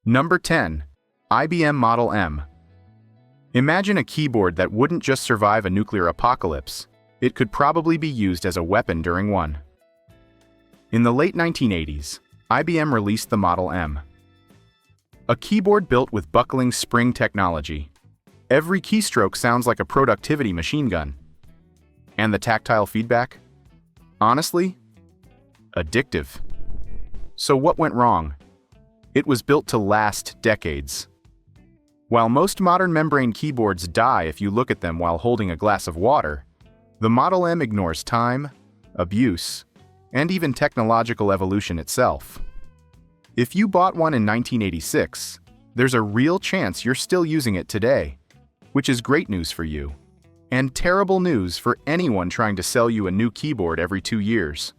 Number 10. IBM Model M. Imagine a keyboard that wouldn't just survive a nuclear apocalypse, it could probably be used as a weapon during one. In the late 1980s, IBM released the Model M. A keyboard built with buckling spring technology. Every keystroke sounds like a productivity machine gun. And the tactile feedback? Honestly, addictive. So what went wrong? It was built to last decades. While most modern membrane keyboards die if you look at them while holding a glass of water, the Model M ignores time, abuse, and even technological evolution itself. If you bought one in 1986, there's a real chance you're still using it today, which is great news for you, and terrible news for anyone trying to sell you a new keyboard every 2 years.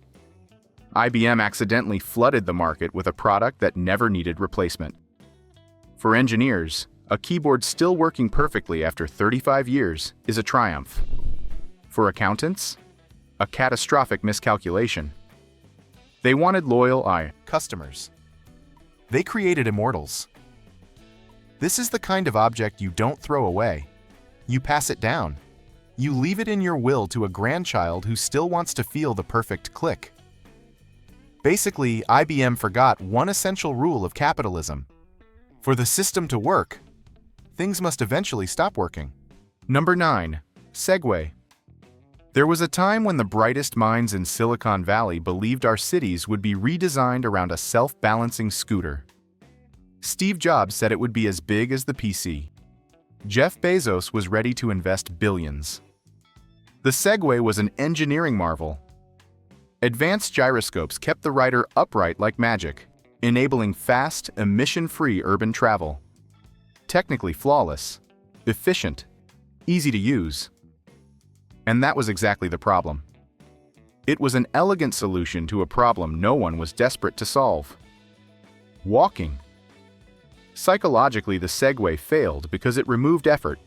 IBM accidentally flooded the market with a product that never needed replacement. For engineers, a keyboard still working perfectly after 35 years is a triumph. For accountants, a catastrophic miscalculation. They wanted loyal customers. They created immortals. This is the kind of object you don't throw away. You pass it down. You leave it in your will to a grandchild who still wants to feel the perfect click. Basically, IBM forgot one essential rule of capitalism. For the system to work, things must eventually stop working. Number 9. Segway. There was a time when the brightest minds in Silicon Valley believed our cities would be redesigned around a self-balancing scooter. Steve Jobs said it would be as big as the PC. Jeff Bezos was ready to invest billions. The Segway was an engineering marvel. Advanced gyroscopes kept the rider upright like magic, enabling fast, emission-free urban travel. Technically flawless, efficient, easy to use. And that was exactly the problem. It was an elegant solution to a problem no one was desperate to solve. Walking. Psychologically, the Segway failed because it removed effort,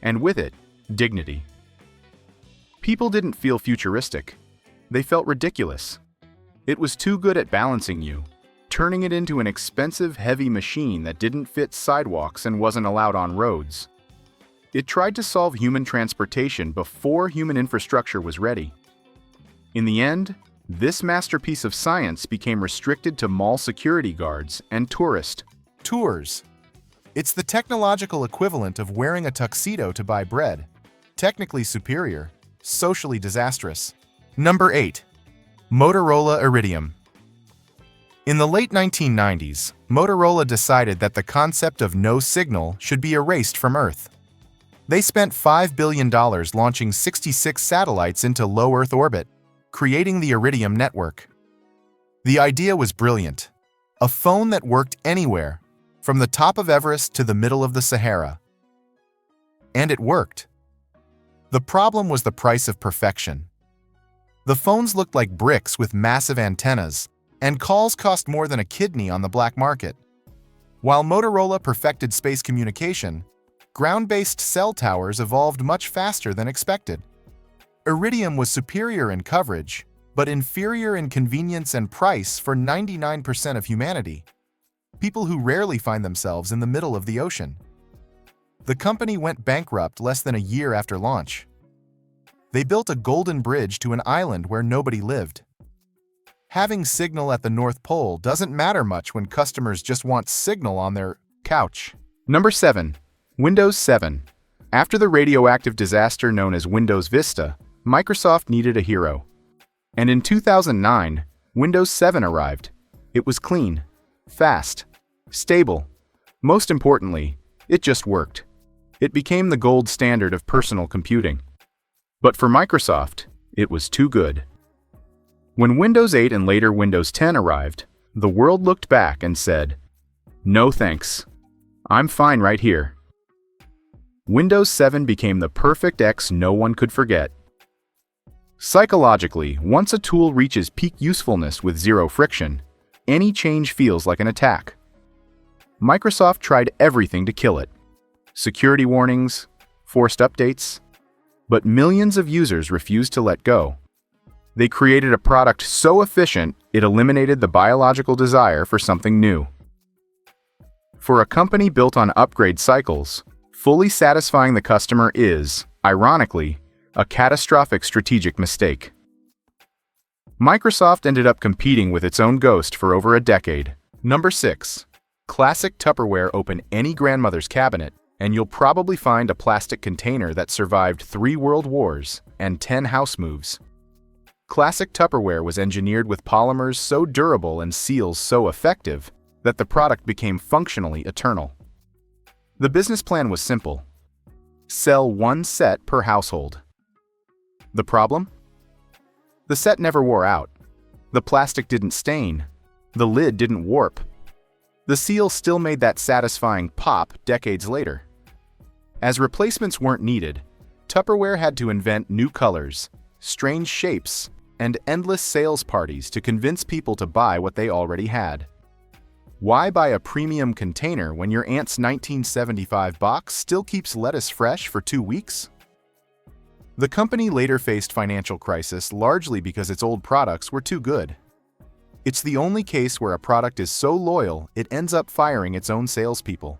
and with it, dignity. People didn't feel futuristic. They felt ridiculous. It was too good at balancing you, turning it into an expensive, heavy machine that didn't fit sidewalks and wasn't allowed on roads. It tried to solve human transportation before human infrastructure was ready. In the end, this masterpiece of science became restricted to mall security guards and tourist tours. It's the technological equivalent of wearing a tuxedo to buy bread. Technically superior, socially disastrous. Number 8. Motorola Iridium. In the late 1990s, Motorola decided that the concept of no signal should be erased from Earth. They spent $5 billion launching 66 satellites into low Earth orbit, creating the Iridium network. The idea was brilliant. A phone that worked anywhere, from the top of Everest to the middle of the Sahara. And it worked. The problem was the price of perfection. The phones looked like bricks with massive antennas, and calls cost more than a kidney on the black market. While Motorola perfected space communication, ground-based cell towers evolved much faster than expected. Iridium was superior in coverage, but inferior in convenience and price for 99% of humanity, people who rarely find themselves in the middle of the ocean. The company went bankrupt less than a year after launch. They built a golden bridge to an island where nobody lived. Having signal at the North Pole doesn't matter much when customers just want signal on their couch. Number 7. Windows 7. After the radioactive disaster known as Windows Vista, Microsoft needed a hero. And in 2009, Windows 7 arrived. It was clean, fast, stable. Most importantly, it just worked. It became the gold standard of personal computing. But for Microsoft, it was too good. When Windows 8 and later Windows 10 arrived, the world looked back and said, "No thanks. I'm fine right here." Windows 7 became the perfect X no one could forget. Psychologically, once a tool reaches peak usefulness with zero friction, any change feels like an attack. Microsoft tried everything to kill it. Security warnings, forced updates, but millions of users refused to let go. They created a product so efficient it eliminated the biological desire for something new. For a company built on upgrade cycles, fully satisfying the customer is, ironically, a catastrophic strategic mistake. Microsoft ended up competing with its own ghost for over a decade. Number 6. Classic Tupperware. Open any grandmother's cabinet, and you'll probably find a plastic container that survived 3 world wars and 10 house moves. Classic Tupperware was engineered with polymers so durable and seals so effective that the product became functionally eternal. The business plan was simple: sell 1 set per household. The problem? The set never wore out. The plastic didn't stain. The lid didn't warp. The seal still made that satisfying pop decades later. As replacements weren't needed, Tupperware had to invent new colors, strange shapes, and endless sales parties to convince people to buy what they already had. Why buy a premium container when your aunt's 1975 box still keeps lettuce fresh for 2 weeks? The company later faced financial crisis largely because its old products were too good. It's the only case where a product is so loyal it ends up firing its own salespeople.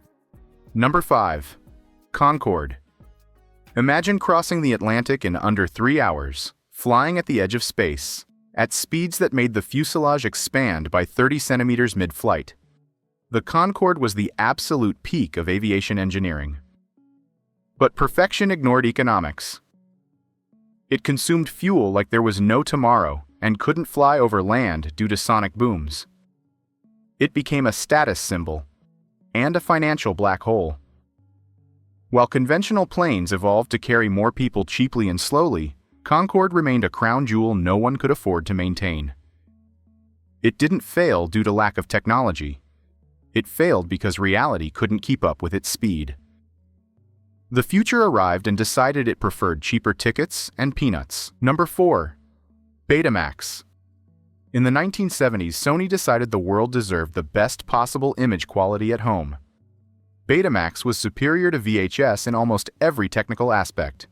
Number 5. Concorde. Imagine crossing the Atlantic in under 3 hours, flying at the edge of space, at speeds that made the fuselage expand by 30 centimeters mid-flight. The Concorde was the absolute peak of aviation engineering. But perfection ignored economics. It consumed fuel like there was no tomorrow and couldn't fly over land due to sonic booms. It became a status symbol and a financial black hole. While conventional planes evolved to carry more people cheaply and slowly, Concorde remained a crown jewel no one could afford to maintain. It didn't fail due to lack of technology. It failed because reality couldn't keep up with its speed. The future arrived and decided it preferred cheaper tickets and peanuts. Number 4. Betamax. In the 1970s, Sony decided the world deserved the best possible image quality at home. Betamax was superior to VHS in almost every technical aspect: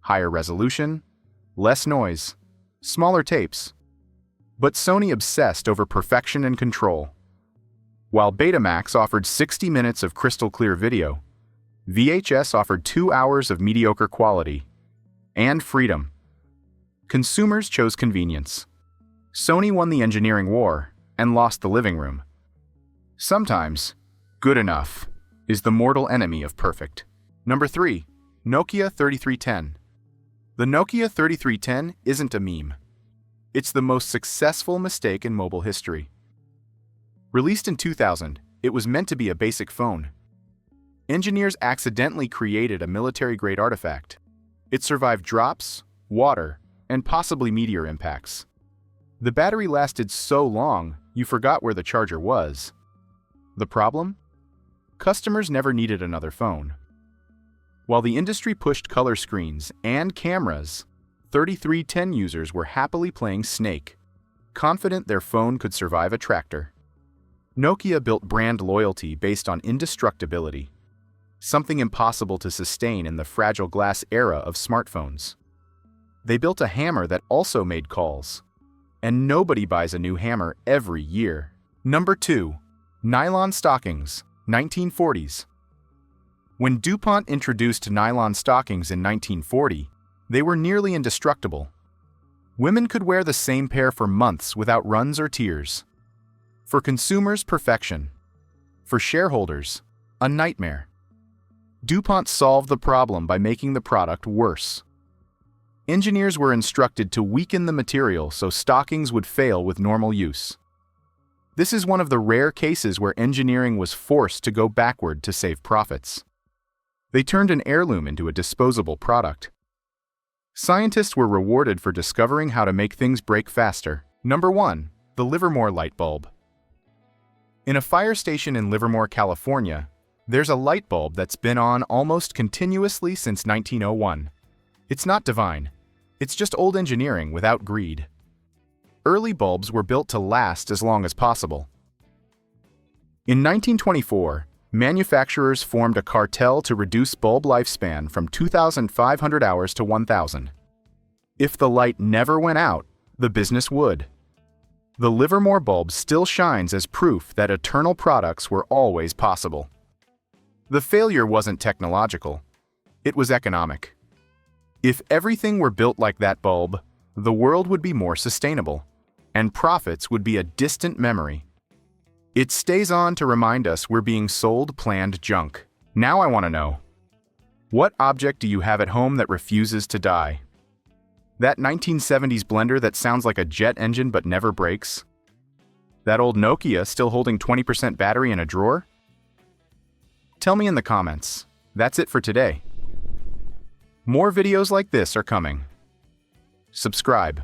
higher resolution, less noise, smaller tapes. But Sony obsessed over perfection and control. While Betamax offered 60 minutes of crystal clear video, VHS offered 2 hours of mediocre quality and freedom. Consumers chose convenience. Sony won the engineering war and lost the living room. Sometimes, good enough is the mortal enemy of perfect. Number 3. Nokia 3310. The Nokia 3310 isn't a meme. It's the most successful mistake in mobile history. Released in 2000, it was meant to be a basic phone. Engineers accidentally created a military-grade artifact. It survived drops, water, and possibly meteor impacts. The battery lasted so long, you forgot where the charger was. The problem? Customers never needed another phone. While the industry pushed color screens and cameras, 3310 users were happily playing Snake, confident their phone could survive a tractor. Nokia built brand loyalty based on indestructibility, something impossible to sustain in the fragile glass era of smartphones. They built a hammer that also made calls, and nobody buys a new hammer every year. Number 2. Nylon stockings, 1940s. When DuPont introduced nylon stockings in 1940, they were nearly indestructible. Women could wear the same pair for months without runs or tears. For consumers, perfection. For shareholders, a nightmare. DuPont solved the problem by making the product worse. Engineers were instructed to weaken the material so stockings would fail with normal use. This is one of the rare cases where engineering was forced to go backward to save profits. They turned an heirloom into a disposable product. Scientists were rewarded for discovering how to make things break faster. Number 1. The Livermore light bulb. In a fire station in Livermore, California, there's a light bulb that's been on almost continuously since 1901. It's not divine. It's just old engineering without greed. Early bulbs were built to last as long as possible. In 1924, manufacturers formed a cartel to reduce bulb lifespan from 2,500 hours to 1,000. If the light never went out, the business would. The Livermore bulb still shines as proof that eternal products were always possible. The failure wasn't technological. It was economic. If everything were built like that bulb, the world would be more sustainable, and profits would be a distant memory. It stays on to remind us we're being sold planned junk. Now I want to know, what object do you have at home that refuses to die? That 1970s blender that sounds like a jet engine but never breaks? That old Nokia still holding 20% battery in a drawer? Tell me in the comments. That's it for today. More videos like this are coming. Subscribe.